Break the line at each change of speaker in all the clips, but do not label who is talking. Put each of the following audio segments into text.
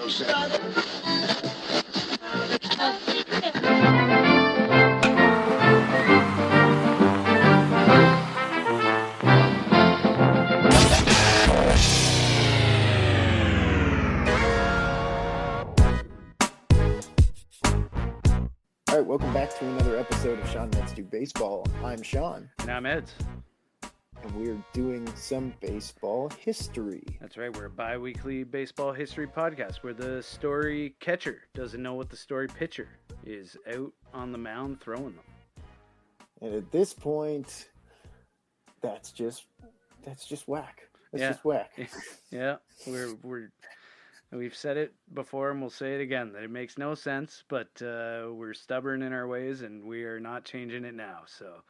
All right, welcome back to another episode of Sean Let's Do Baseball. I'm Sean.
And I'm Eds.
And we're doing some baseball history.
That's right, we're a bi-weekly baseball history podcast where the story catcher doesn't know what the story pitcher is out on the mound throwing them.
And at this point, that's just whack. That's just whack.
Yeah, we've said it before and we'll say it again that it makes no sense, but we're stubborn in our ways and we are not changing it now. So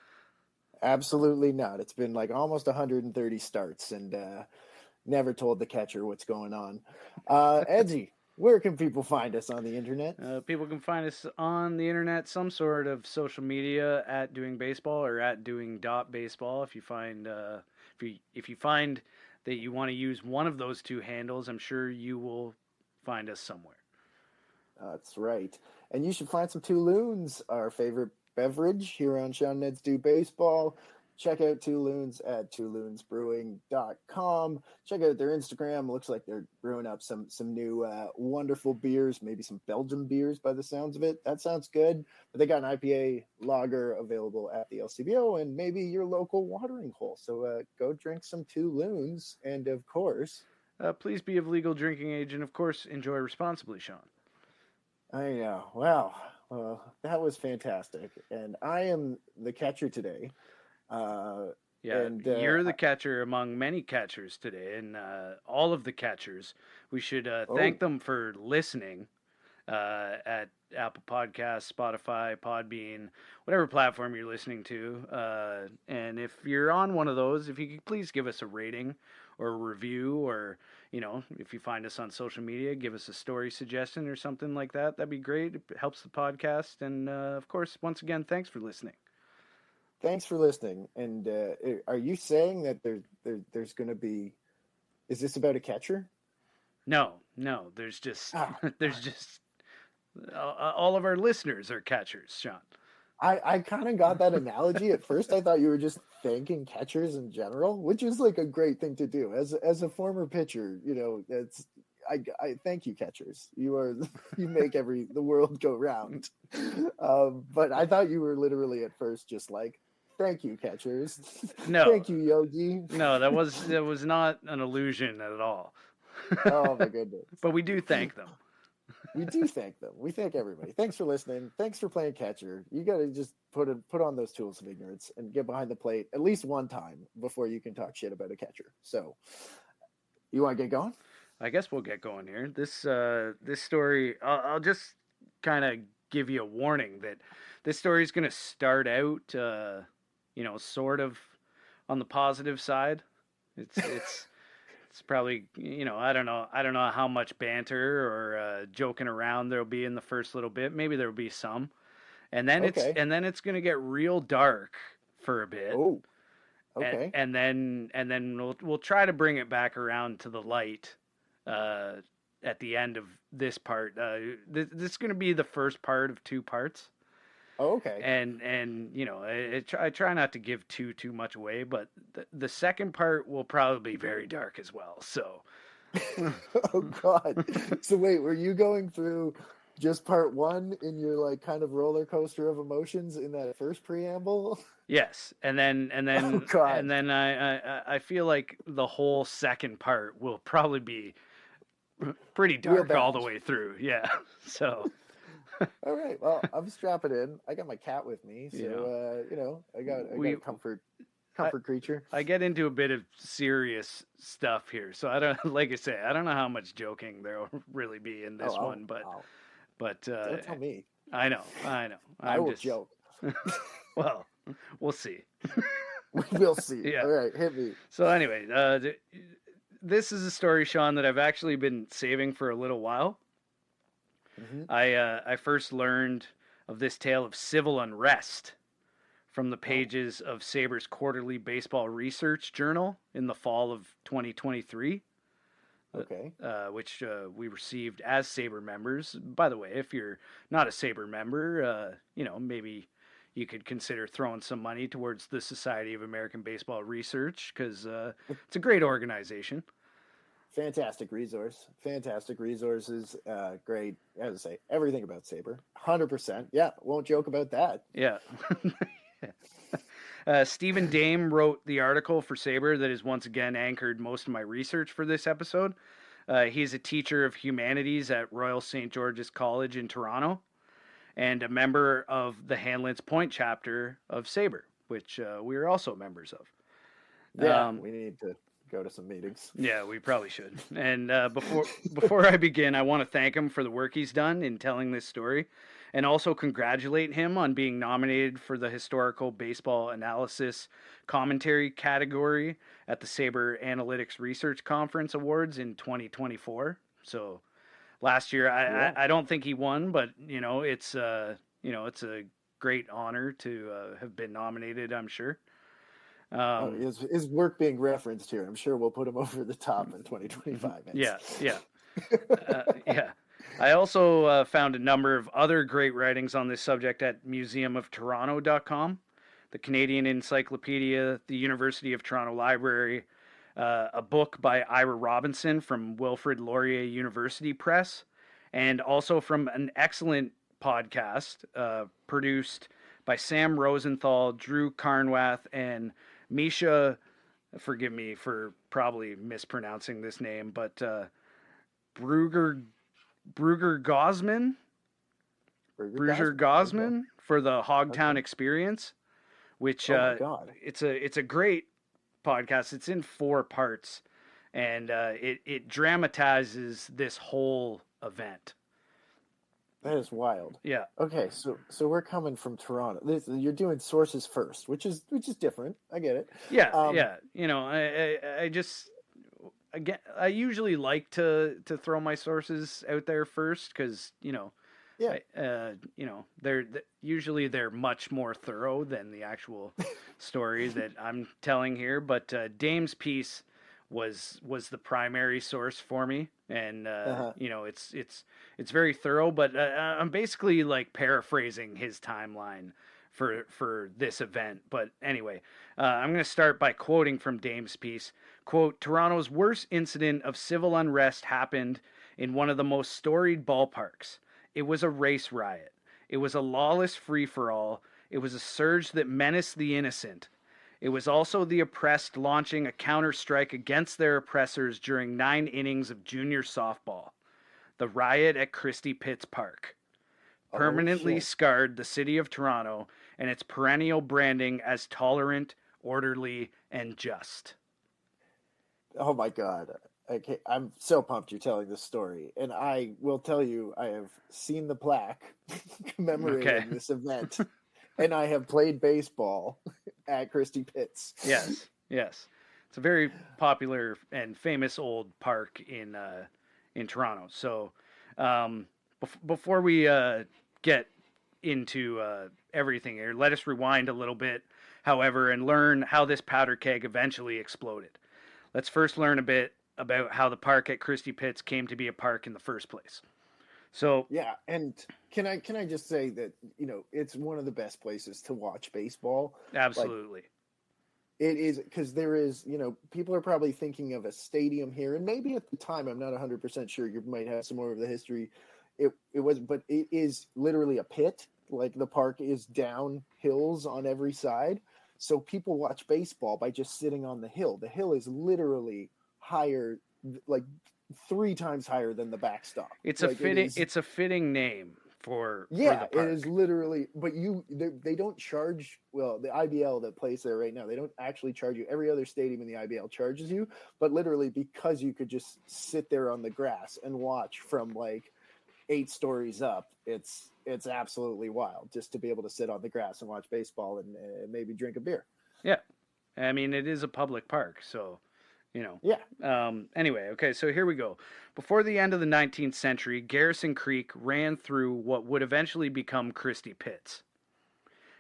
absolutely not. It's been like almost 130 starts and never told the catcher what's going on. Edsy, where can people find us on the internet?
People can find us on the internet, some sort of social media at Doing Baseball or at Doing.Baseball. If you find if you find that you want to use one of those two handles, I'm sure you will find us somewhere.
That's right. And you should find some Two-Loons, our favorite beverage here on Sean Let's Do Baseball. Check out Two-Loons at toloonsbrewing.com. Check out their Instagram. Looks like they're brewing up some new wonderful beers, maybe some Belgian beers by the sounds of it. That sounds good. But they got an IPA lager available at the LCBO and maybe your local watering hole. So go drink some Two-Loons. And of course,
please be of legal drinking age and of course enjoy responsibly, Sean.
I know. Wow. That was fantastic. And I am the catcher today.
You're the catcher among many catchers today, and all of the catchers. We should thank them for listening at Apple Podcasts, Spotify, Podbean, whatever platform you're listening to. And if you're on one of those, if you could please give us a rating or a review, or if you find us on social media, give us a story suggestion or something like that. That'd be great. It helps the podcast, and of course, once again, thanks for listening.
Thanks for listening. And are you saying that there's going to be? Is this about a catcher?
No. There's just all of our listeners are catchers, Sean.
I kind of got that analogy at first. I thought you were just thanking catchers in general, which is like a great thing to do. As a former pitcher, I thank you, catchers. You make the world go round. But I thought you were literally at first just like, thank you, catchers.
No,
thank you, Yogi.
No, that was not an illusion at all.
Oh my goodness!
But we do thank them.
We do thank them. We thank everybody. Thanks for listening. Thanks for playing catcher. You got to just put on those tools of ignorance and get behind the plate at least one time before you can talk shit about a catcher. So, you want to get going?
I guess we'll get going here. This story, I'll just kind of give you a warning that this story is going to start out, sort of on the positive side. It's probably, I don't know how much banter or joking around there'll be in the first little bit. Maybe there'll be some, and then it's going to get real dark for a bit.
Oh, okay.
And then we'll try to bring it back around to the light. At the end of this part, this is going to be the first part of two parts.
Oh, okay.
And I try not to give too much away, but the second part will probably be very dark as well. So,
oh God. So wait, were you going through just part one in your like kind of roller coaster of emotions in that first preamble?
Yes, and then
oh, God.
and then I feel like the whole second part will probably be pretty dark all the way through. Yeah. So.
All right. Well, I'm strapping in. I got my cat with me, so I got a comfort creature.
I get into a bit of serious stuff here, so I don't know how much joking there will really be in this one, but
don't tell me.
I know.
I will joke.
Well, we'll see.
We'll see.
Yeah.
All right, hit me.
So anyway, this is a story, Sean, that I've actually been saving for a little while. Mm-hmm. I first learned of this tale of civil unrest from the pages of Sabres Quarterly Baseball Research Journal in the fall of 2023.
Okay.
which we received as Sabre members. By the way, if you're not a Sabre member, maybe you could consider throwing some money towards the Society of American Baseball Research, because it's a great organization.
Fantastic resource. Fantastic resources. Great. As I say, everything about Sabre. 100%. Yeah, won't joke about that.
Yeah. Stephen Dame wrote the article for Sabre that has once again anchored most of my research for this episode. He's a teacher of humanities at Royal St. George's College in Toronto and a member of the Hanlan's Point chapter of Sabre, which we are also members of.
Yeah, we need to go to some meetings.
Yeah, we probably should. And before I begin, I want to thank him for the work he's done in telling this story, and also congratulate him on being nominated for the Historical Baseball Analysis Commentary category at the Sabre Analytics Research Conference Awards in 2024. So last year, I don't think he won, but it's a great honor to have been nominated, I'm sure.
His work being referenced here, I'm sure we'll put him over the top in 2025.
Yeah. Yeah. I also found a number of other great writings on this subject at museumoftoronto.com, the Canadian Encyclopedia, the University of Toronto Library, a book by Ira Robinson from Wilfrid Laurier University Press, and also from an excellent podcast produced by Sam Rosenthal, Drew Carnwath, and Misha, forgive me for probably mispronouncing this name, but Bruger Gosman for the Hog Town Experience, which it's a great podcast. It's in 4 parts, and it dramatizes this whole event.
That is wild.
Yeah.
Okay, so we're coming from Toronto. You're doing sources first, which is different. I get it.
Yeah, yeah. I usually like to throw my sources out there first, because they're much more thorough than the actual story that I'm telling here. But Dame's piece was the primary source for me, and it's very thorough, but I'm basically like paraphrasing his timeline for this event. But anyway, I'm going to start by quoting from Dame's piece. Quote, "Toronto's worst incident of civil unrest happened in one of the most storied ballparks. It was a race riot. It was a lawless free-for-all. It was a surge that menaced the innocent. It was also the oppressed launching a counter-strike against their oppressors during 9 innings of junior softball. The riot at Christie Pits Park permanently scarred the city of Toronto and its perennial branding as tolerant, orderly, and just."
Oh my God. Okay, I'm so pumped you're telling this story. And I will tell you, I have seen the plaque commemorating this event. And I have played baseball at Christie Pits.
Yes. It's a very popular and famous old park in Toronto. So before we get into everything here, let us rewind a little bit, however, and learn how this powder keg eventually exploded. Let's first learn a bit about how the park at Christie Pits came to be a park in the first place. So
yeah, and can I just say that it's one of the best places to watch baseball.
Absolutely.
It is, because there is, people are probably thinking of a stadium here, and maybe at the time, I'm not 100% sure, you might have some more of the history. It was, but it is literally a pit. Like, the park is down hills on every side. So people watch baseball by just sitting on the hill. The hill is literally higher, like 3 times higher than the backstop.
It's a fitting name for the park.
It is literally. But they don't charge. Well, the IBL that plays there right now, they don't actually charge you. Every other stadium in the IBL charges you, but literally because you could just sit there on the grass and watch from like 8 stories up. It's absolutely wild just to be able to sit on the grass and watch baseball and maybe drink a beer.
Yeah, I mean, it is a public park, so. Anyway, okay, so here we go. Before the end of the 19th century, Garrison Creek ran through what would eventually become Christie Pits.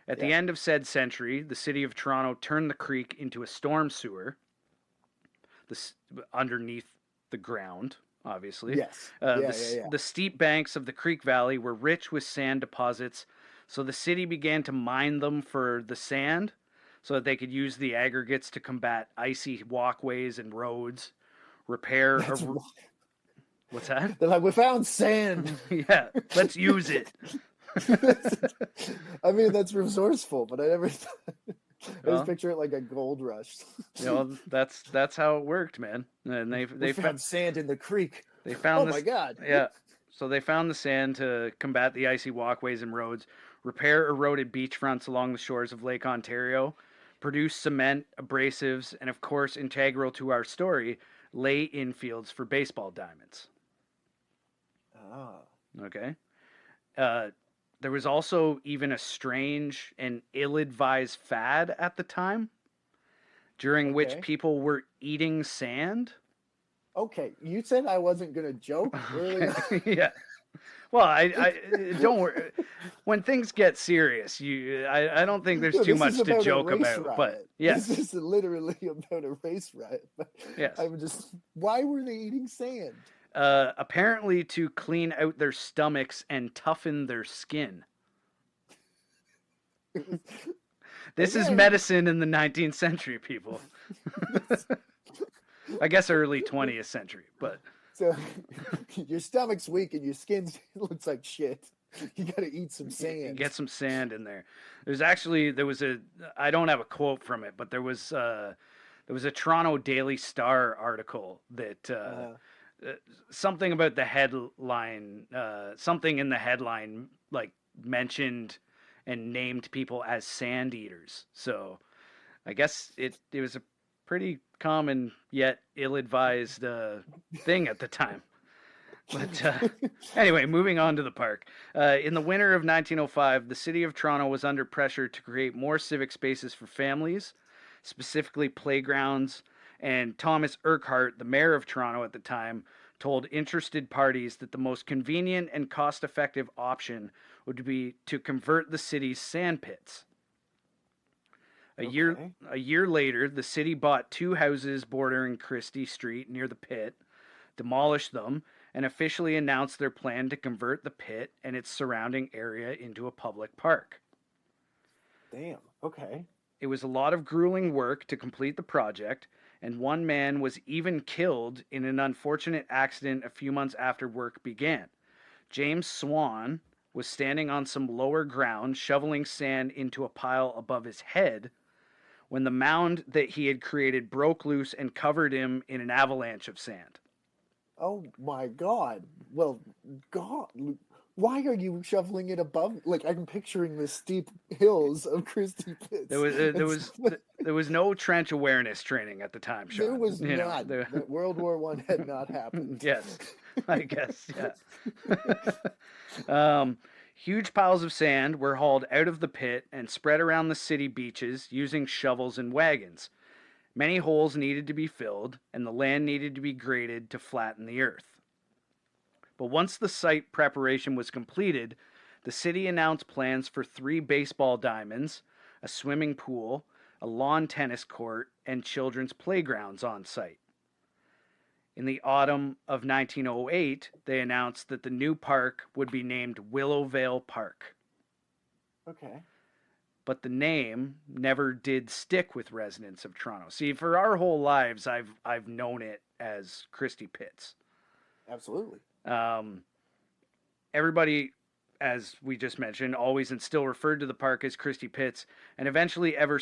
At the end of said century, the city of Toronto turned the creek into a storm sewer underneath the ground, obviously.
Yes. Yeah.
The steep banks of the creek valley were rich with sand deposits, so the city began to mine them for the sand so that they could use the aggregates to combat icy walkways and roads, repair
That's
what's that?
They're like, we found sand.
Yeah, let's use it.
I mean, that's resourceful, but I never I
Well,
just picture it like a gold rush.
That's how it worked, man. And they
found sand in the creek.
They found
my God.
Yeah. So they found the sand to combat the icy walkways and roads, repair eroded beachfronts along the shores of Lake Ontario, produce cement, abrasives, and of course, integral to our story, lay infields for baseball diamonds.
Ah.
Okay. There was also even a strange and ill-advised fad at the time, during which people were eating sand.
Okay, you said I wasn't gonna joke earlier.
Yeah. Well, I don't worry. When things get serious, I don't think there's too much to joke about.
Riot.
But yes,
this is literally about a race riot.
Yes.
I'm just. Why were they eating sand?
Apparently to clean out their stomachs and toughen their skin. This is medicine in the 19th century, people. I guess early 20th century, but
so your stomach's weak and your skin looks like shit. You got to eat some sand.
Get some sand in there. I don't have a quote from it, but there was a Toronto Daily Star article that something about the headline, something in the headline like mentioned and named people as sand eaters. So I guess it was a pretty common yet ill-advised thing at the time. But anyway, moving on to the park. In the winter of 1905, the city of Toronto was under pressure to create more civic spaces for families, specifically playgrounds, and Thomas Urquhart, the mayor of Toronto at the time, told interested parties that the most convenient and cost-effective option would be to convert the city's sand pits. A year later, the city bought 2 houses bordering Christie Street near the pit, demolished them, and officially announced their plan to convert the pit and its surrounding area into a public park.
Damn, okay.
It was a lot of grueling work to complete the project, and one man was even killed in an unfortunate accident a few months after work began. James Swan was standing on some lower ground shoveling sand into a pile above his head when the mound that he had created broke loose and covered him in an avalanche of sand.
Oh my God. Well, God, why are you shoveling it above? Like, I'm picturing the steep hills of Christie Pits.
There was no trench awareness training at the time, Sean.
There was not. World War I had not happened.
Yes, I guess, yeah. Huge piles of sand were hauled out of the pit and spread around the city beaches using shovels and wagons. Many holes needed to be filled, and the land needed to be graded to flatten the earth. But once the site preparation was completed, the city announced plans for 3 baseball diamonds, a swimming pool, a lawn tennis court, and children's playgrounds on site. In the autumn of 1908, they announced that the new park would be named Willowvale Park.
Okay.
But the name never did stick with residents of Toronto. See, for our whole lives, I've known it as Christie Pits.
Absolutely.
Everybody, as we just mentioned, always and still referred to the park as Christie Pits, and eventually, after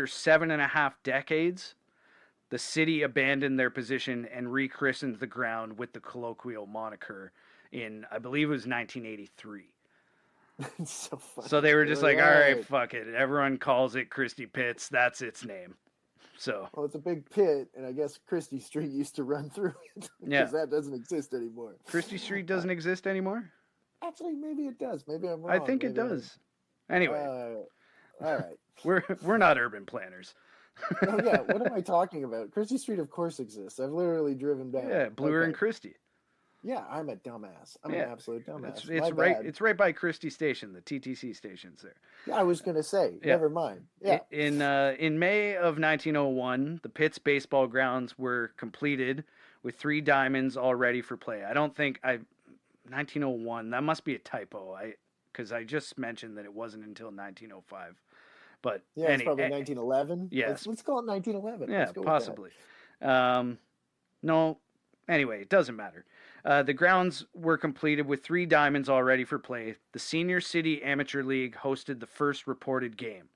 7.5 decades, the city abandoned their position and rechristened the ground with the colloquial moniker in, I believe it was 1983.
It's so funny.
So they were just like, all right, fuck it. Everyone calls it Christie Pits. That's its name. So.
Well, it's a big pit, and I guess Christie Street used to run through it. Because that doesn't exist anymore.
Christie Street doesn't exist anymore?
Actually, maybe it does. Maybe I'm wrong.
I think it does. Anyway.
All right.
We're not urban planners.
Oh, yeah, what am I talking about? Christie Street, of course, exists. I've literally driven down.
Yeah, Bloor and Christie.
Yeah, I'm a dumbass. I'm an absolute dumbass.
It's right by Christie Station, the TTC station's there.
Yeah, I was gonna say, never mind. Yeah.
In May of 1901, the Pitts baseball grounds were completed with 3 diamonds all ready for play. I don't think 1901. That must be a typo. Because I just mentioned that it wasn't until 1905. But
Yeah, it's probably 1911.
Yes.
Let's call it 1911.
Yeah,
Let's go
possibly.
with that.
No. Anyway, it doesn't matter. The grounds were completed with 3 diamonds all ready for play. The Senior City Amateur League hosted the first reported game.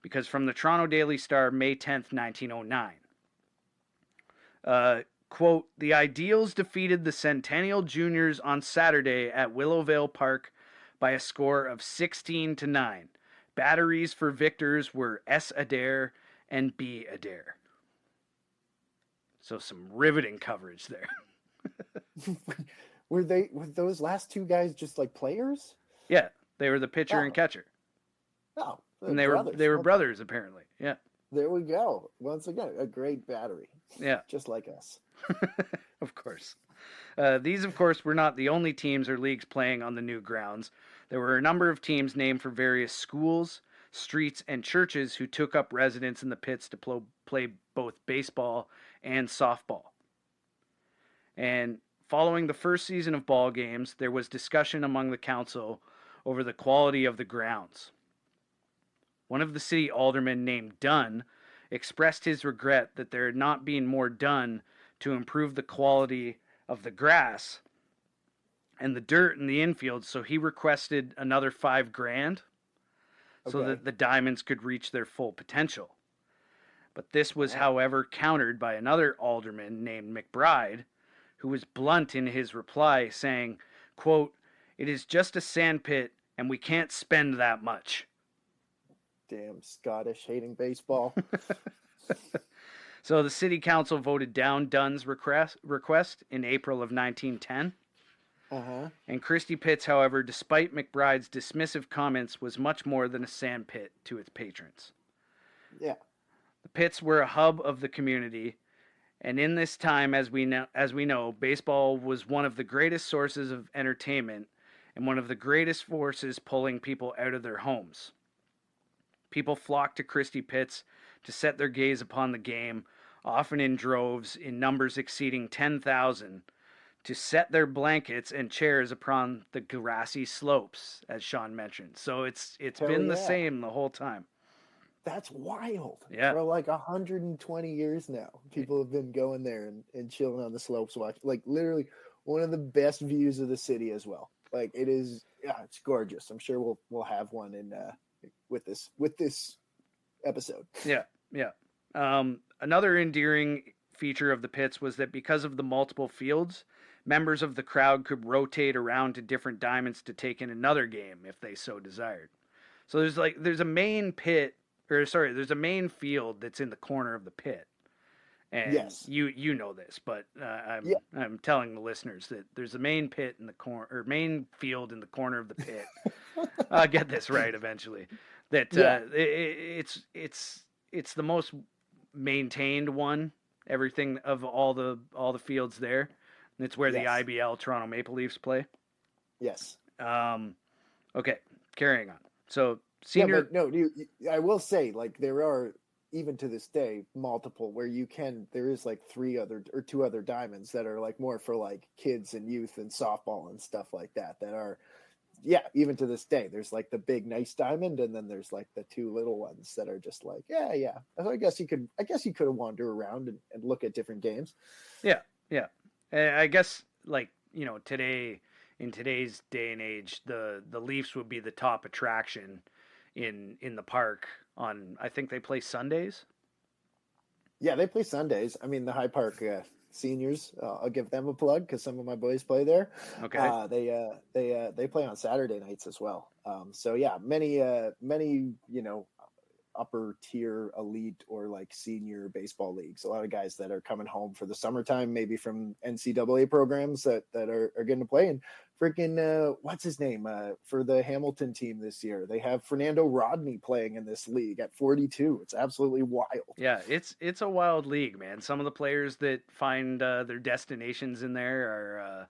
Because from the Toronto Daily Star, May 10th, 1909. Quote, the Ideals defeated the Centennial Juniors on Saturday at Willowvale Park by a score of 16-9. Batteries for victors were S. Adair and B. Adair. So some riveting coverage there.
Were those last 2 guys just like players?
Yeah, they were the pitcher and catcher.
Oh,
and they were brothers apparently. Yeah.
There we go. Once again, a great battery.
Yeah.
Just like us.
Of course. These, of course, were not the only teams or leagues playing on the new grounds. There were a number of teams named for various schools, streets, and churches who took up residence in the pits to play both baseball and softball. And following the first season of ball games, there was discussion among the council over the quality of the grounds. One of the city aldermen named Dunn expressed his regret that there had not been more done to improve the quality of the grass and the dirt in the infield, so he requested another $5,000 so that the Diamonds could reach their full potential. But this was, however, countered by another alderman named McBride, who was blunt in his reply, saying, quote, it is just a sand pit and we can't spend that much.
Damn Scottish hating baseball.
So the city council voted down Dunn's request in April of 1910. And Christie Pits, however, despite McBride's dismissive comments, was much more than a sand pit to its patrons.
Yeah.
The pits were a hub of the community, and in this time, as we know, baseball was one of the greatest sources of entertainment and one of the greatest forces pulling people out of their homes. People flocked to Christie Pits to set their gaze upon the game, often in droves, in numbers exceeding 10,000, to set their blankets and chairs upon the grassy slopes, as Sean mentioned. So it's been the same the whole time.
That's wild.
Yeah.
For like 120 years now, people have been going there and chilling on the slopes, like literally one of the best views of the city as well. Like it is, it's gorgeous. I'm sure we'll have one in with this episode.
Yeah. Another endearing feature of the pits was that because of the multiple fields, members of the crowd could rotate around to different diamonds to take in another game if they so desired. So there's a main field that's in the corner of the pit. And
yes,
you know this, but I'm telling the listeners that there's a main pit in the corner, or main field in the corner of the pit. I'll get this right eventually. That it's the most maintained one. Everything of all the fields there. And it's where the IBL Toronto Maple Leafs play.
Yes.
Okay, carrying on. So senior.
Yeah, but no, I will say, like, there are, even to this day, multiple where there is like 2 other diamonds that are like more for like kids and youth and softball and stuff like that are, even to this day, there's like the big nice diamond, and then there's like the 2 little ones that are just like, I guess you could wander around and look at different games.
Yeah. I guess, like, today, in today's day and age, the Leafs would be the top attraction in the park on, I think they play Sundays.
Yeah, they play Sundays. I mean, the High Park Seniors, I'll give them a plug because some of my boys play there.
Okay.
They play on Saturday nights as well. So yeah, many upper tier elite or like senior baseball leagues. A lot of guys that are coming home for the summertime, maybe from NCAA programs that are getting to play. And freaking what's his name for the Hamilton team this year? They have Fernando Rodney playing in this league at 42. It's absolutely wild.
Yeah, it's a wild league, man. Some of the players that find their destinations in there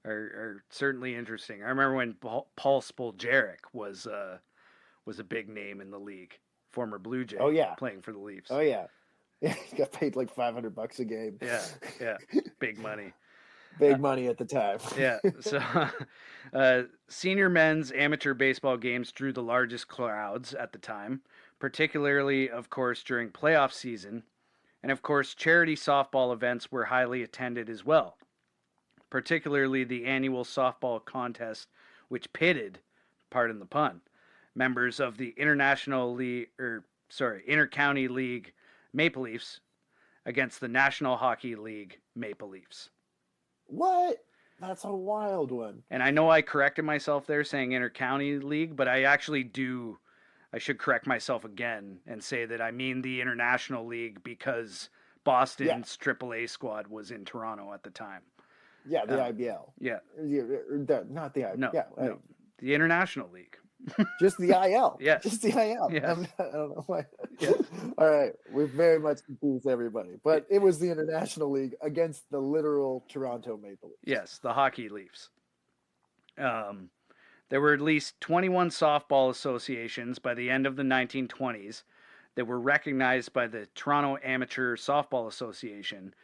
are certainly interesting. I remember when Paul Spoljaric was a big name in the league. Former Blue Jay, playing for the Leafs.
Oh yeah, Yeah, he got paid like $500 a game.
Yeah, yeah, big money.
Big money at the time.
Yeah, so senior men's amateur baseball games drew the largest crowds at the time, particularly, of course, during playoff season. And of course, charity softball events were highly attended as well, particularly the annual softball contest, which pitted, pardon the pun, members of the Intercounty League Maple Leafs against the National Hockey League Maple Leafs.
What? That's a wild one.
And I know I corrected myself there saying Intercounty League, but I should correct myself again and say that I mean the International League because Boston's AAA squad was in Toronto at the time.
Yeah, the IBL.
Yeah.
Not the IBL.
No,
yeah,
no. The International League.
Just the IL.
Yes.
Just the IL.
Yes.
I don't know why.
Yeah.
All right. We've very much confused everybody. But it was the International League against the literal Toronto Maple Leafs.
Yes, the Hockey Leafs. There were at least 21 softball associations by the end of the 1920s that were recognized by the Toronto Amateur Softball Association,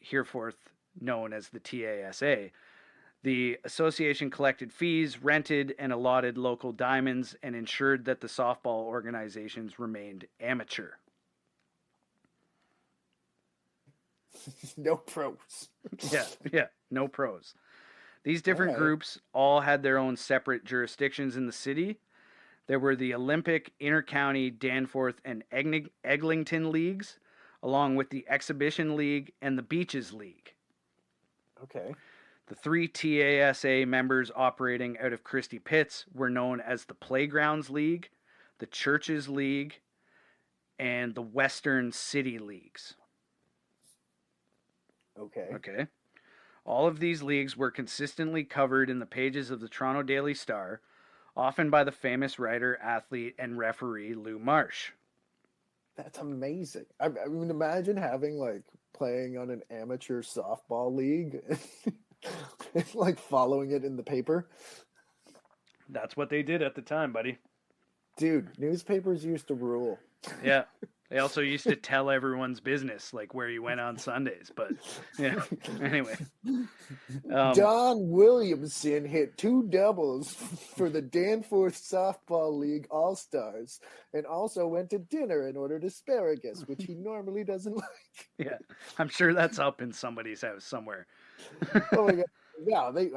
hereforth known as the TASA. The association collected fees, rented and allotted local diamonds, and ensured that the softball organizations remained amateur.
No pros.
Yeah, no pros. These different groups all had their own separate jurisdictions in the city. There were the Olympic, Intercounty, Danforth, and Eglinton leagues, along with the Exhibition League and the Beaches League.
Okay.
The 3 TASA members operating out of Christie Pits were known as the Playgrounds League, the Churches League, and the Western City Leagues. Okay. All of these leagues were consistently covered in the pages of the Toronto Daily Star, often by the famous writer, athlete, and referee Lou Marsh.
That's amazing. I mean, imagine playing on an amateur softball league and following it in the paper.
That's what they did at the time, buddy.
Dude, newspapers used to rule.
Yeah. They also used to tell everyone's business, like where you went on Sundays. But, yeah, anyway.
Don Williamson hit 2 doubles for the Danforth Softball League All-Stars and also went to dinner and ordered asparagus, which he normally doesn't like.
Yeah, I'm sure that's up in somebody's house somewhere.
Oh, my God. Yeah, they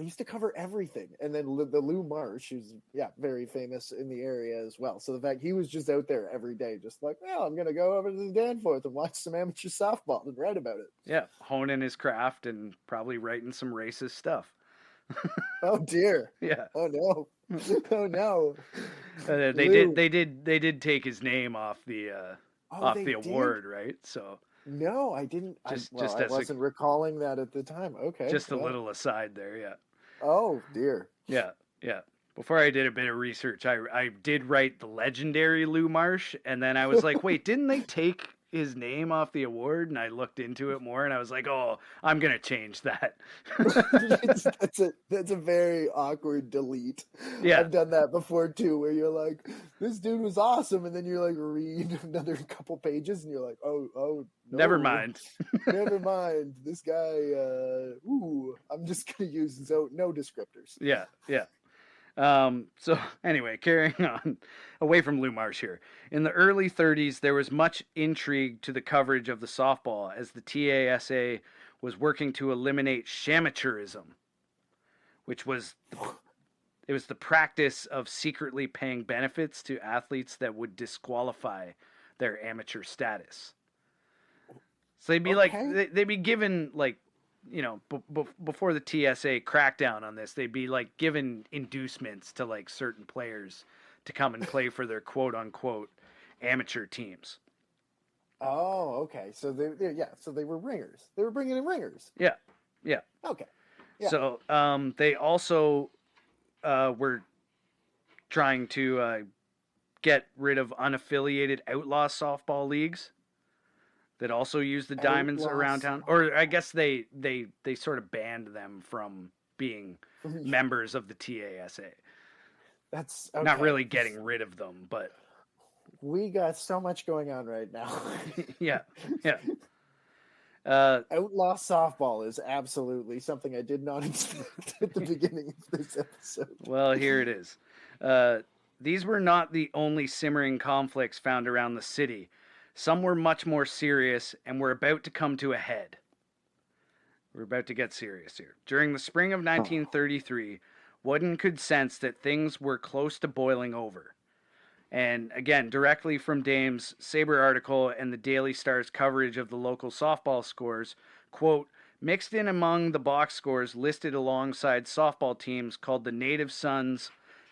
used to cover everything. And then the Lou Marsh, who's, very famous in the area as well. So the fact he was just out there every day, just like, well, I'm going to go over to the Danforth and watch some amateur softball and write about it.
Yeah, honing his craft and probably writing some racist stuff.
Oh, dear.
Yeah.
Oh, no. Oh, no.
They did take his name off the award, right? So
no, I didn't. I wasn't recalling that at the time. Okay,
just a little aside there, yeah.
Oh dear.
Yeah. Before I did a bit of research, I did write the legendary Lou Marsh, and then I was like, wait, didn't they take his name off the award? And I looked into it more, and I was like, oh, I'm gonna change that.
that's a very awkward delete.
Yeah,
I've done that before too, where you're like, this dude was awesome, and then you read another couple pages, and you're like, oh no.
Never mind.
Never mind. This guy. I'm just gonna use no descriptors.
Yeah. So anyway, carrying on, away from Lou Marsh here. In the early 30s, there was much intrigue to the coverage of the softball as the TASA was working to eliminate shamateurism, which was the practice of secretly paying benefits to athletes that would disqualify their amateur status. So they'd be they'd be given before the TSA crackdown on this, they'd be given inducements to certain players to come and play for their quote unquote amateur teams.
Oh, okay. So they were ringers. They were bringing in ringers.
Yeah.
Okay. Yeah.
So they also were trying to get rid of unaffiliated outlaw softball leagues that also use the diamonds around town. Or I guess they sort of banned them from being members of the TASA.
That's okay.
Not really getting rid of them, but
We got so much going on right now.
Yeah.
Outlaw softball is absolutely something I did not expect at the beginning of this episode.
Well, here it is. These were not the only simmering conflicts found around the city. Some were much more serious and were about to come to a head. We're about to get serious here. During the spring of 1933, Wooden could sense that things were close to boiling over. And again, directly from Dame's Sabre article and the Daily Star's coverage of the local softball scores, quote, mixed in among the box scores listed alongside softball teams called the Native Sons,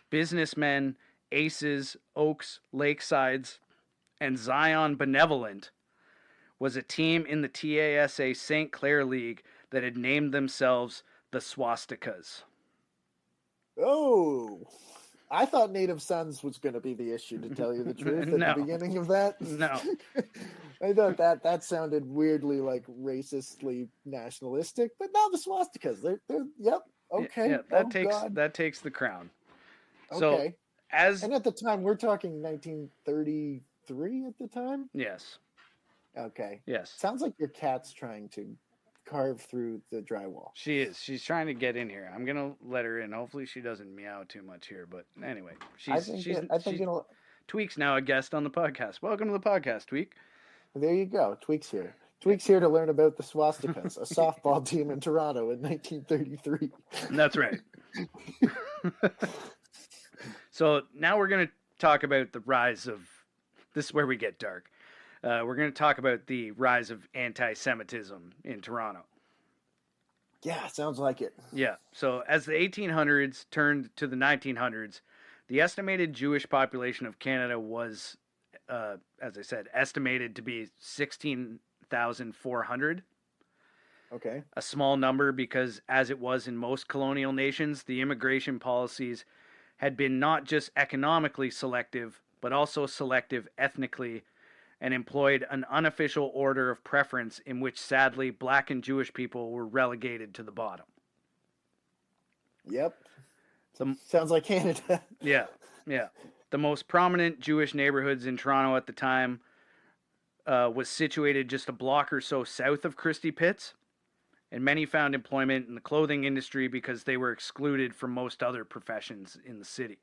Businessmen, Aces, Oaks, Lakesides, and Zion Benevolent was a team in the TASA St. Clair League that had named themselves the Swastikas.
Oh, I thought Native Sons was going to be the issue, to tell you the truth, at the beginning of that.
No.
I thought that sounded weirdly like racistly nationalistic, but now the swastikas, they're yep, okay.
Yeah, that takes the crown.
Okay.
So
and at the time, we're talking 1933 at the time?
Yes.
Okay.
Yes.
Sounds like your cat's trying to carve through the drywall.
She is. She's trying to get in here. I'm gonna let her in. Hopefully, she doesn't meow too much here. But anyway, Tweek's now a guest on the podcast. Welcome to the podcast, Tweek.
There you go. Tweek's here. Tweek's here to learn about the Swastikas, a softball team in Toronto in 1933.
That's right. So now we're gonna talk about the rise of. This is where we get dark. We're going to talk about the rise of anti-Semitism in Toronto.
Yeah, sounds like it.
Yeah. So as the 1800s turned to the 1900s, the estimated Jewish population of Canada was, as I said, estimated to be 16,400.
Okay.
A small number because, as it was in most colonial nations, the immigration policies had been not just economically selective, but also selective ethnically, and employed an unofficial order of preference in which, sadly, black and Jewish people were relegated to the bottom.
Yep. Sounds like Canada.
Yeah. The most prominent Jewish neighborhoods in Toronto at the time was situated just a block or so south of Christie Pits, and many found employment in the clothing industry because they were excluded from most other professions in the city.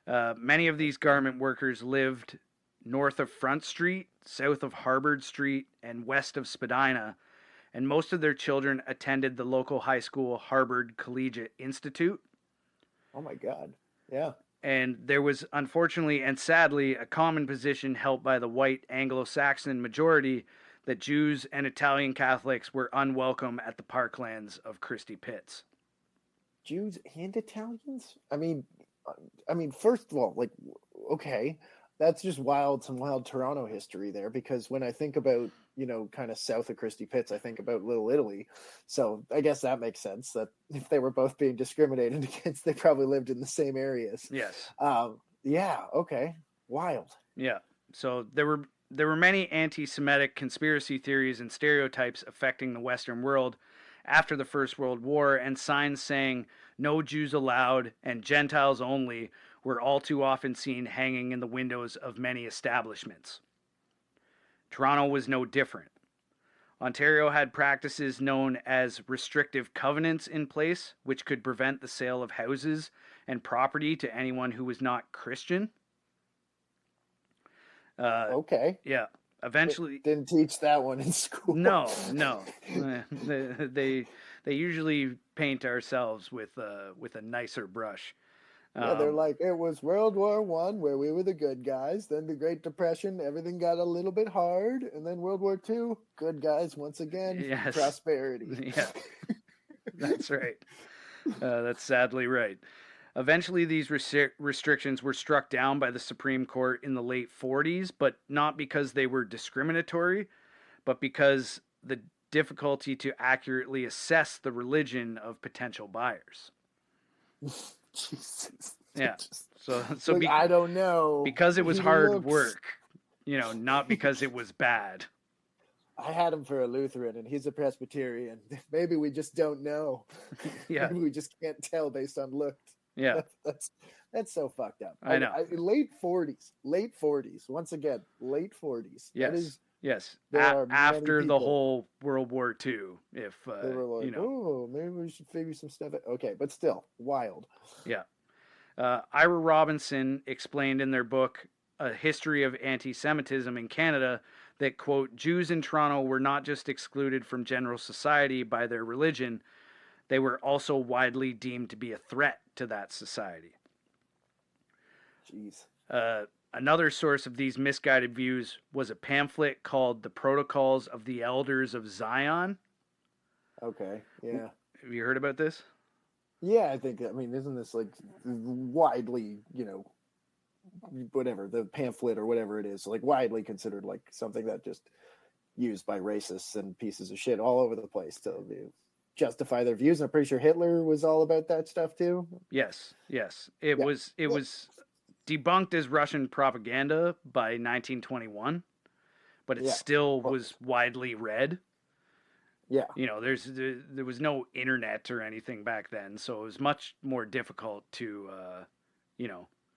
Many of these garment workers lived north of Front Street, south of Harvard Street, and west of Spadina, and most of their children attended the local high school Harvard Collegiate Institute.
Oh my God. Yeah.
And there was, unfortunately and sadly, a common position held by the white Anglo-Saxon majority that Jews and Italian Catholics were unwelcome at the parklands of Christie Pits.
Jews and Italians? I mean, first of all, like, okay, that's just some wild Toronto history there, because when I think about, kind of south of Christie Pits, I think about Little Italy. So I guess that makes sense that if they were both being discriminated against, they probably lived in the same areas.
Yes.
Yeah. Okay. Wild.
Yeah. So there were many anti-Semitic conspiracy theories and stereotypes affecting the Western world after the First World War, and signs saying "No Jews allowed" and "Gentiles only" were all too often seen hanging in the windows of many establishments. Toronto was no different. Ontario had practices known as restrictive covenants in place, which could prevent the sale of houses and property to anyone who was not Christian.
Okay.
Yeah. Eventually,
didn't teach that one in school.
No. They usually paint ourselves with a nicer brush.
Yeah, they're like, it was World War I where we were the good guys. Then the Great Depression, everything got a little bit hard. And then World War II, good guys once again.
Yes.
Prosperity.
Yeah, that's right. That's sadly right. Eventually, these restrictions were struck down by the Supreme Court in the late 40s, but not because they were discriminatory, but because the difficulty to accurately assess the religion of potential buyers.
Jesus.
Yeah. So
look, I don't know.
Because it was hard work, not because it was bad.
I had him for a Lutheran and he's a Presbyterian. Maybe we just don't know.
Yeah.
Maybe we just can't tell based on looks.
Yeah,
That's so fucked up.
I know.
Late 40s, late 40s. Once again, late 40s. That
Yes,
is,
yes.
there are many
After the
people.
whole World War II, if
They were like, oh, maybe we should figure some stuff out. Okay, but still, wild.
yeah. Ira Robinson explained in their book, A History of Anti-Semitism in Canada, that, quote, Jews in Toronto were not just excluded from general society by their religion, they were also widely deemed to be a threat to that society.
Jeez.
Another source of these misguided views was a pamphlet called The Protocols of the Elders of Zion.
Okay, yeah.
Have you heard about this?
Yeah, I mean, isn't this like widely, whatever, the pamphlet or whatever it is, like widely considered like something that just used by racists and pieces of shit all over the place to justify their views. And I'm pretty sure Hitler was all about that stuff too.
Yes, yes. It was debunked as Russian propaganda by 1921, but it still was widely read.
Yeah.
There was no internet or anything back then, so it was much more difficult to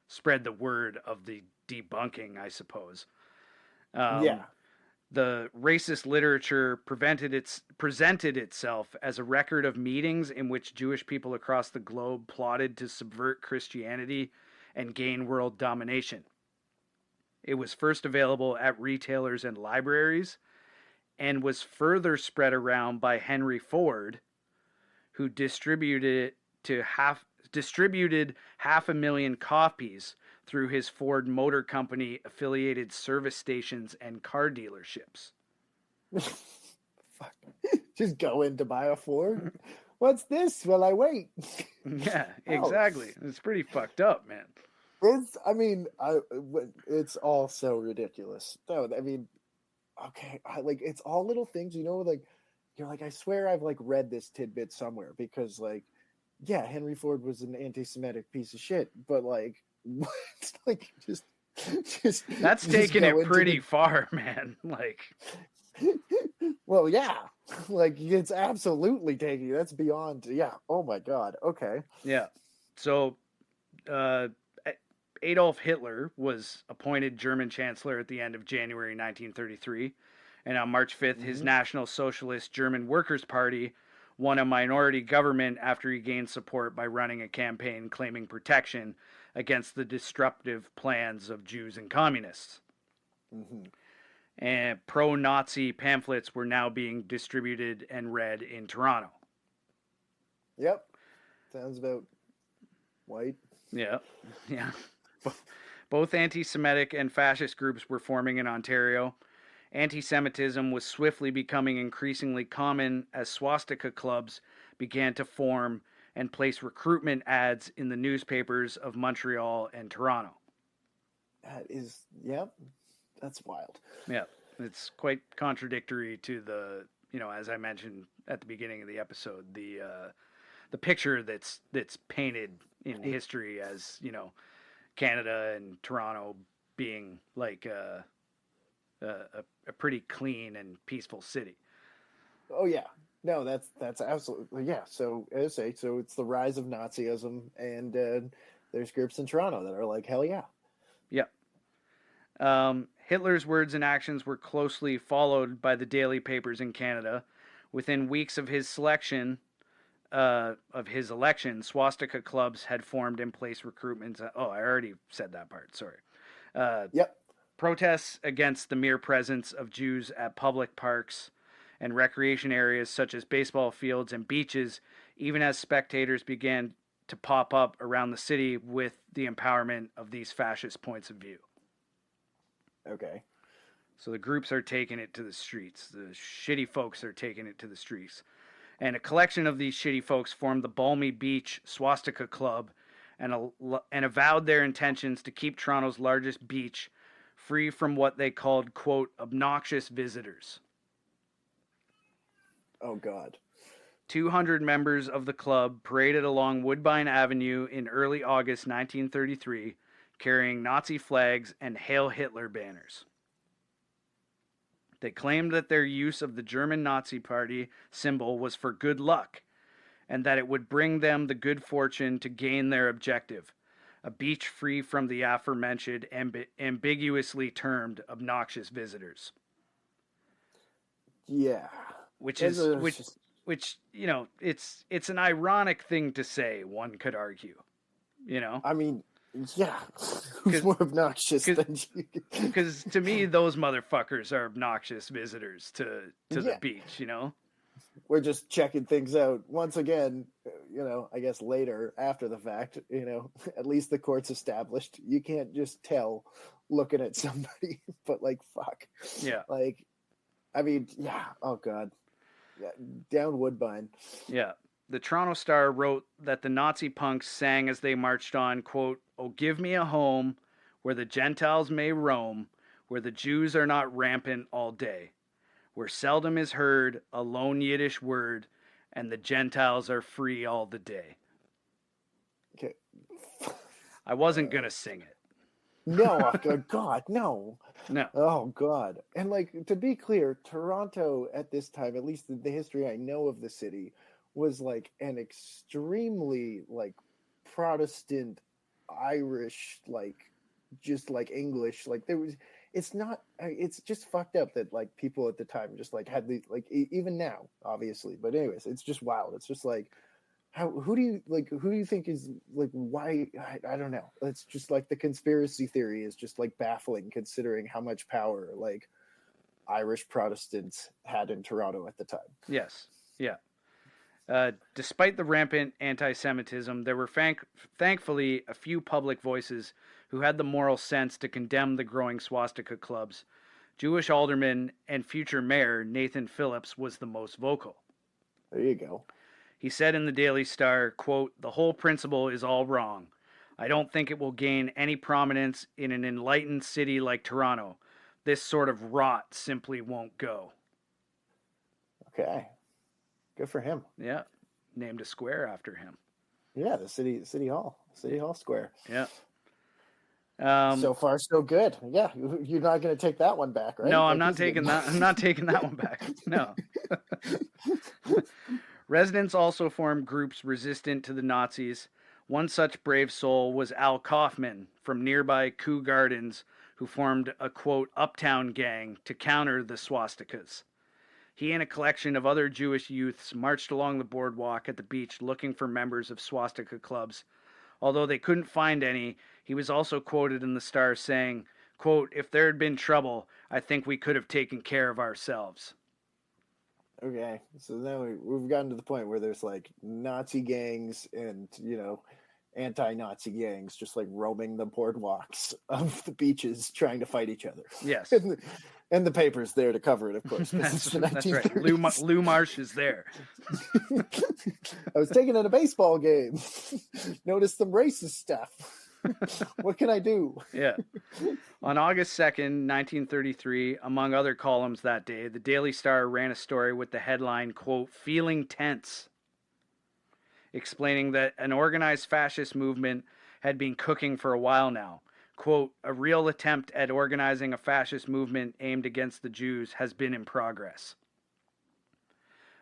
spread the word of the debunking, I suppose. The racist literature presented itself as a record of meetings in which Jewish people across the globe plotted to subvert Christianity and gain world domination. It was first available at retailers and libraries, and was further spread around by Henry Ford, who distributed half a million copies through his Ford Motor Company affiliated service stations and car dealerships.
Fuck. Just go in to buy a Ford. What's this? While I wait.
Yeah, exactly. It's pretty fucked up, man.
It's all so ridiculous. No, I mean, okay, it's all little things, like you're like, I swear I've like read this tidbit somewhere, because like, yeah, Henry Ford was an anti-Semitic piece of shit, but like, what? Like just
that's taking it pretty far, man. Like,
well, yeah, like it's absolutely taking, that's beyond, yeah. Oh my God. Okay.
Yeah. So, Adolf Hitler was appointed German Chancellor at the end of January 1933, and on March 5th, his National Socialist German Workers' Party won a minority government after he gained support by running a campaign claiming protection against the disruptive plans of Jews and communists. And pro-Nazi pamphlets were now being distributed and read in Toronto.
Yep. Sounds about white.
Yeah. Both anti-Semitic and fascist groups were forming in Ontario. Anti-Semitism was swiftly becoming increasingly common as swastika clubs began to form and place recruitment ads in the newspapers of Montreal and Toronto.
That's wild.
Yeah, it's quite contradictory to the, as I mentioned at the beginning of the episode, the picture that's painted in history as, Canada and Toronto being like a pretty clean and peaceful city.
Oh yeah, no, that's absolutely, yeah. So as I say, so it's the rise of Nazism, and there's groups in Toronto that are like, hell yeah.
Yep. Hitler's words and actions were closely followed by the daily papers in Canada. Within weeks of his election, swastika clubs had formed and placed recruitments. Oh, I already said that part. Sorry.
Yep.
Protests against the mere presence of Jews at public parks and recreation areas such as baseball fields and beaches, even as spectators began to pop up around the city with the empowerment of these fascist points of view.
Okay.
So the groups are taking it to the streets. The shitty folks are taking it to the streets. And a collection of these shitty folks formed the Balmy Beach Swastika Club and avowed their intentions to keep Toronto's largest beach free from what they called, quote, obnoxious visitors.
Oh, God.
200 members of the club paraded along Woodbine Avenue in early August 1933, carrying Nazi flags and Hail Hitler banners. They claimed that their use of the German Nazi Party symbol was for good luck, and that it would bring them the good fortune to gain their objective, a beach free from the aforementioned ambiguously termed obnoxious visitors.
Yeah.
Which
It's
is
a, it's
which
just,
which it's an ironic thing to say, one could argue, you know,
I mean, yeah. Who's more obnoxious than you?
because to me those motherfuckers are obnoxious visitors to the
Yeah.
beach, you know.
We're just checking things out once again, I guess later after the fact, at least the court's established you can't just tell looking at somebody. But like, fuck.
Yeah.
Like, I mean, yeah. Oh god. Yeah. Down Woodbine.
Yeah. The Toronto Star wrote that the Nazi punks sang as they marched on, quote, "Oh, give me a home where the Gentiles may roam, where the Jews are not rampant all day, where seldom is heard a lone Yiddish word, and the Gentiles are free all the day."
Okay.
I wasn't going to sing it.
No, oh god, no.
No.
Oh god. And like, to be clear, Toronto at this time, at least the history I know of the city, was like an extremely like Protestant Irish, like just like English, like there was, it's just fucked up that like people at the time just like had the like even now obviously, but anyways, it's just wild. It's just like, who do you think is like, why? I don't know. It's just like the conspiracy theory is just like baffling considering how much power like Irish Protestants had in Toronto at the time.
Yes. Yeah. Despite the rampant anti-Semitism, there were thankfully a few public voices who had the moral sense to condemn the growing swastika clubs. Jewish alderman and future mayor Nathan Phillips was the most vocal.
There you go.
He said in the Daily Star, quote, "The whole principle is all wrong. I don't think it will gain any prominence in an enlightened city like Toronto. This sort of rot simply won't go."
Okay. Good for him.
Yeah. Named a square after him.
Yeah, the city hall square.
Yeah.
So far, so good. Yeah, you're not going to take that one back, right?
No, I'm not taking that. I'm not taking that one back. No. Residents also formed groups resistant to the Nazis. One such brave soul was Al Kaufman from nearby Kew Gardens, who formed a, quote, uptown gang to counter the swastikas. He and a collection of other Jewish youths marched along the boardwalk at the beach looking for members of swastika clubs. Although they couldn't find any, he was also quoted in the Star saying, quote, "If there had been trouble, I think we could have taken care of ourselves."
Okay, so now we've gotten to the point where there's like Nazi gangs and, anti-Nazi gangs just like roaming the boardwalks of the beaches trying to fight each other.
Yes.
And the paper's there to cover it, of course.
That's right. Lou Marsh is there.
I was taken in a baseball game. Noticed some racist stuff. What can I do?
Yeah. On August 2nd, 1933, among other columns that day, the Daily Star ran a story with the headline, quote, "Feeling Tense," explaining that an organized fascist movement had been cooking for a while now. Quote, "A real attempt at organizing a fascist movement aimed against the Jews has been in progress.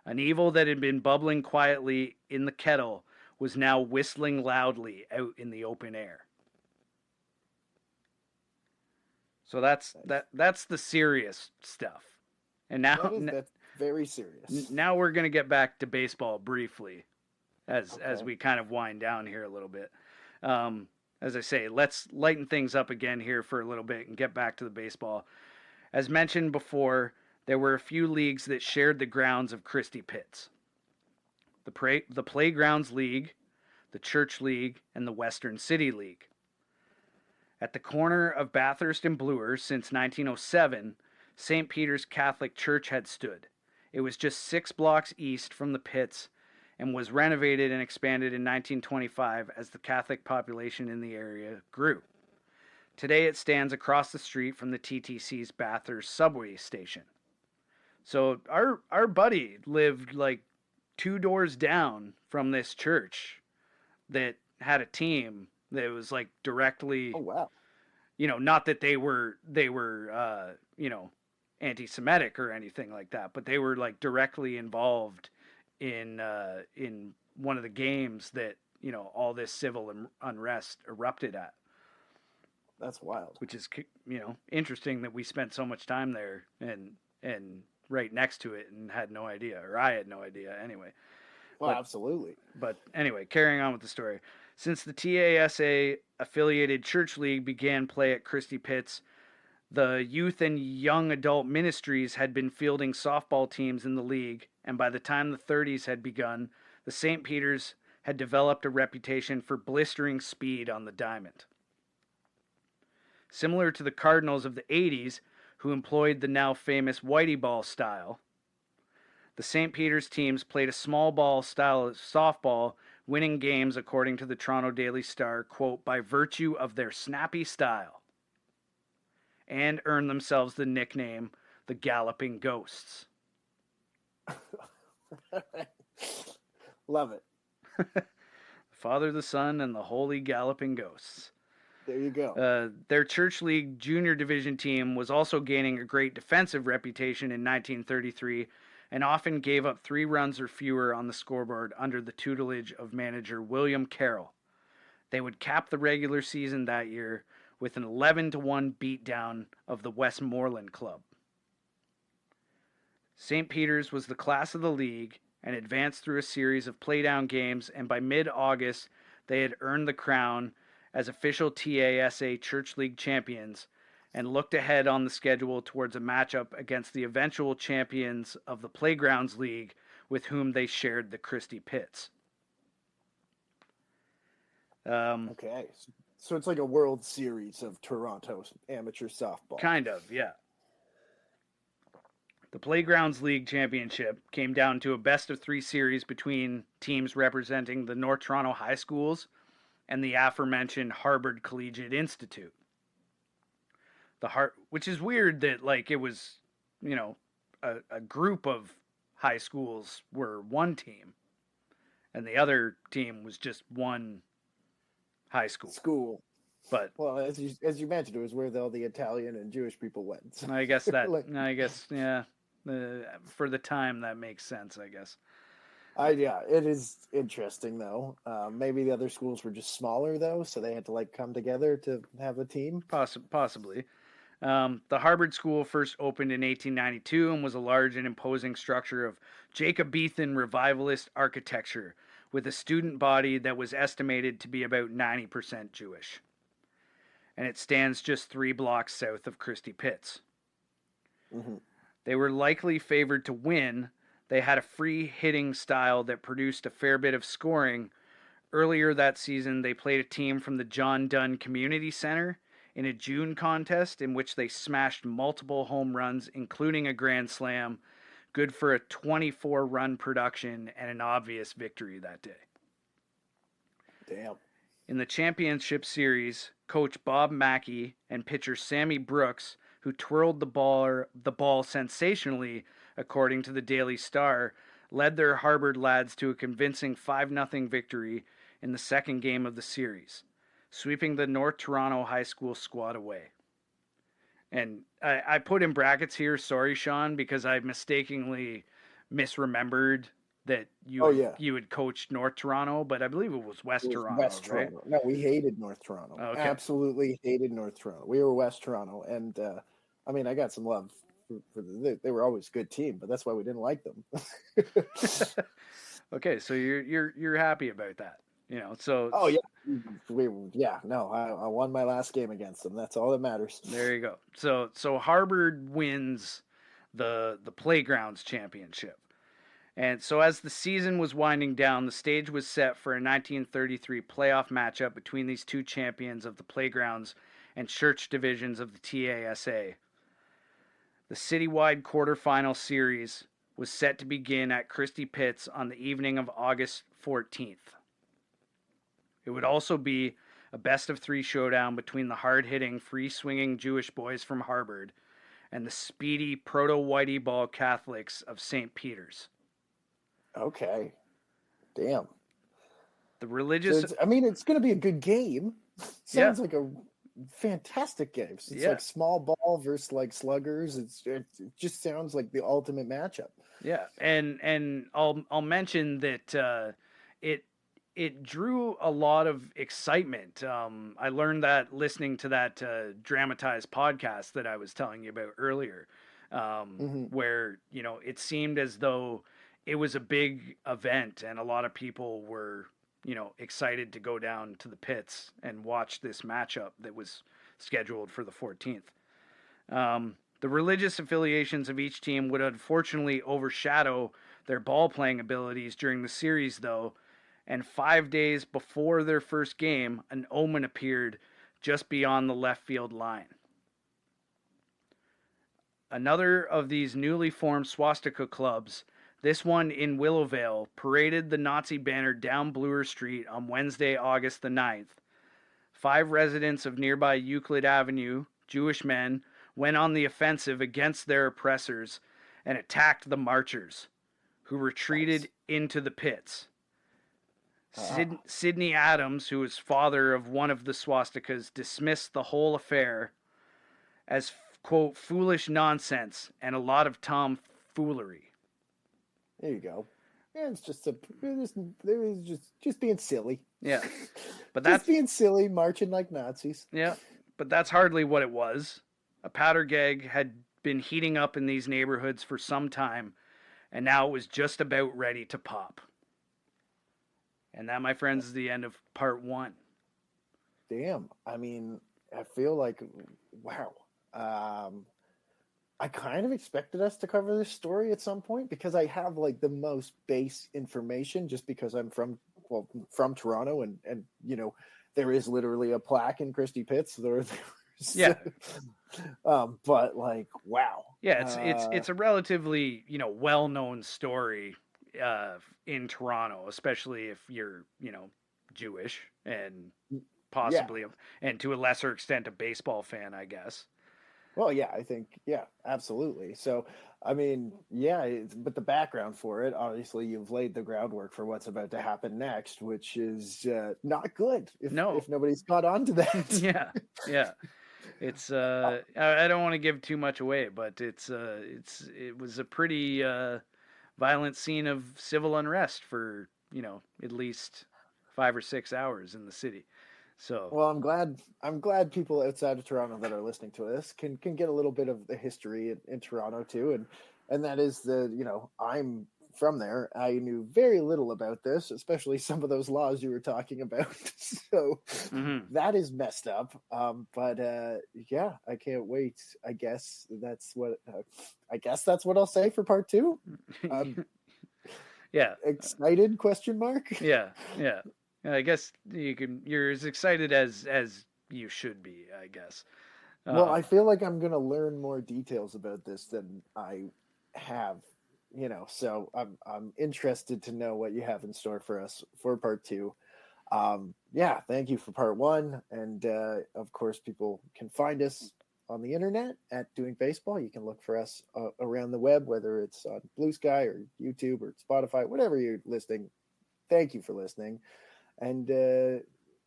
An evil that had been bubbling quietly in the kettle was now whistling loudly out in the open air." So that's the serious stuff. And now
that's very serious.
Now we're going to get back to baseball briefly as we kind of wind down here a little bit. As I say, let's lighten things up again here for a little bit and get back to the baseball. As mentioned before, there were a few leagues that shared the grounds of Christie Pits. The Playgrounds League, the Church League, and the Western City League. At the corner of Bathurst and Bloor since 1907, St. Peter's Catholic Church had stood. It was just 6 blocks east from the pits and was renovated and expanded in 1925 as the Catholic population in the area grew. Today it stands across the street from the TTC's Bathurst subway station. So our buddy lived like 2 doors down from this church that had a team that was like directly,
oh wow,
not that they were anti-Semitic or anything like that, but they were like directly involved in one of the games that, all this civil unrest erupted at.
That's wild.
Which is, interesting that we spent so much time there and right next to it and had no idea, or I had no idea anyway.
Well, absolutely.
But anyway, carrying on with the story. Since the TASA affiliated church league began play at Christie Pits, the youth and young adult ministries had been fielding softball teams in the league, and by the time the 30s had begun, the St. Peter's had developed a reputation for blistering speed on the diamond. Similar to the Cardinals of the 80s, who employed the now famous whitey ball style, the St. Peter's teams played a small ball style of softball, winning games, according to the Toronto Daily Star, quote, by virtue of their snappy style, and earned themselves the nickname the Galloping Ghosts.
Love it.
Father, the Son, and the Holy Galloping Ghosts.
There you go.
Their church league junior division team was also gaining a great defensive reputation in 1933 and often gave up 3 runs or fewer on the scoreboard under the tutelage of manager William Carroll. They would cap the regular season that year with an 11-1 beatdown of the Westmoreland Club. St. Peter's was the class of the league and advanced through a series of playdown games, and by mid-August they had earned the crown as official TASA Church League champions and looked ahead on the schedule towards a matchup against the eventual champions of the Playgrounds League, with whom they shared the Christie Pits.
Okay. So it's like a World Series of Toronto amateur softball.
Kind of, yeah. The Playgrounds League Championship came down to a best-of-3 series between teams representing the North Toronto High Schools and the aforementioned Harvard Collegiate Institute. Which is weird that, like, it was, a group of high schools were one team, and the other team was just one high school. But
well, as you mentioned, it was where all the Italian and Jewish people went. So.
I guess yeah. For the time, that makes sense, I guess.
Yeah, it is interesting though. Maybe the other schools were just smaller though, so they had to come together to have a team.
Possibly. The Harvard School first opened in 1892 and was a large and imposing structure of Jacobean revivalist architecture with a student body that was estimated to be about 90% Jewish. And it stands just 3 blocks south of Christie Pits.
Mm-hmm.
They were likely favored to win. They had a free hitting style that produced a fair bit of scoring. Earlier that season, they played a team from the John Dunn Community Center in a June contest in which they smashed multiple home runs, including a grand slam, good for a 24-run production and an obvious victory that day.
Damn.
In the championship series, coach Bob Mackey and pitcher Sammy Brooks, who twirled the ball sensationally, according to the Daily Star, led their Harvard lads to a convincing 5-0 victory in the second game of the series, sweeping the North Toronto High School squad away. And I put in brackets here, sorry, Sean, because I mistakenly misremembered that you had coached North Toronto, but I believe it was West Toronto,
West Toronto.
Right?
No, we hated North Toronto.
Okay.
Absolutely hated North Toronto. We were West Toronto, and I got some love for they were always a good team, but that's why we didn't like them.
Okay, so you're happy about that, So
oh yeah, I won my last game against them. That's all that matters.
There you go. So Harvard wins the Playgrounds Championship. And so as the season was winding down, the stage was set for a 1933 playoff matchup between these two champions of the Playgrounds and church divisions of the TASA. The citywide quarterfinal series was set to begin at Christie Pits on the evening of August 14th. It would also be a best-of-3 showdown between the hard-hitting, free-swinging Jewish boys from Harvard and the speedy proto-whitey ball Catholics of St. Peter's.
Okay. Damn.
The religious...
So it's going to be a good game. Sounds like a fantastic game. It's like small ball versus like sluggers. It just sounds like the ultimate matchup.
Yeah, and I'll mention that it drew a lot of excitement. I learned that listening to that dramatized podcast that I was telling you about earlier, where it seemed as though it was a big event and a lot of people were excited to go down to the pits and watch this matchup that was scheduled for the 14th. The religious affiliations of each team would unfortunately overshadow their ball playing abilities during the series, though, and 5 days before their first game, an omen appeared just beyond the left field line. Another of these newly formed swastika clubs, this one in Willowvale, paraded the Nazi banner down Bloor Street on Wednesday, August the 9th. 5 residents of nearby Euclid Avenue, Jewish men, went on the offensive against their oppressors and attacked the marchers, who retreated into the pits. Sidney Adams, who was father of one of the swastikas, dismissed the whole affair as, quote, foolish nonsense and a lot of tomfoolery.
There you go. Yeah, it's just it was just being silly.
Yeah, but that's
just being silly, marching like Nazis.
Yeah, but that's hardly what it was. A powder keg had been heating up in these neighborhoods for some time, and now it was just about ready to pop. And that, my friends, is the end of part 1.
Damn. I mean, I feel like, wow. I kind of expected us to cover this story at some point because I have like the most base information just because I'm from Toronto and there is literally a plaque in Christie Pits.
Yeah.
But like, wow.
Yeah, it's a relatively, well-known story in Toronto, especially if you're, Jewish and possibly, and to a lesser extent, a baseball fan, I guess.
Well, yeah, I think, yeah, absolutely. So, I mean, yeah, but the background for it, obviously, you've laid the groundwork for what's about to happen next, which is not good if nobody's caught on to that.
Yeah. It's I don't want to give too much away, but it was a pretty violent scene of civil unrest for at least 5 or 6 hours in the city. So
well, I'm glad people outside of Toronto that are listening to this can get a little bit of the history in Toronto too, and that is I'm from there. I knew very little about this, especially some of those laws you were talking about. So that is messed up. But yeah, I can't wait. I guess that's what I'll say for part 2.
Yeah.
Excited? Question mark.
Yeah. I guess you're as excited as you should be, I guess.
Well, I feel like I'm going to learn more details about this than I have, so I'm interested to know what you have in store for us for part 2. Yeah, thank you for part 1. And of course, people can find us on the internet at Doing Baseball. You can look for us around the web, whether it's on Blue Sky or YouTube or Spotify, whatever you're listening. Thank you for listening. And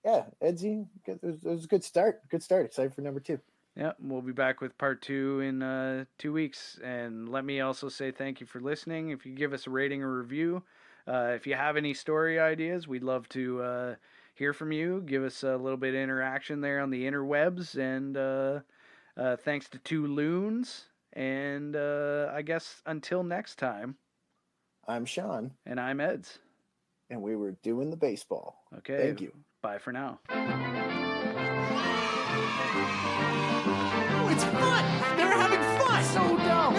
yeah, Edsy, it was a good start. Good start. Excited for number 2.
Yeah, we'll be back with part 2 in 2 weeks. And let me also say thank you for listening. If you give us a rating or review, if you have any story ideas, we'd love to hear from you. Give us a little bit of interaction there on the interwebs. And thanks to 2 loons. And I guess until next time.
I'm Sean.
And I'm Eds.
And we were doing the baseball.
Okay.
Thank you.
Bye for now.
Oh, it's fun! They're having fun!
So dumb!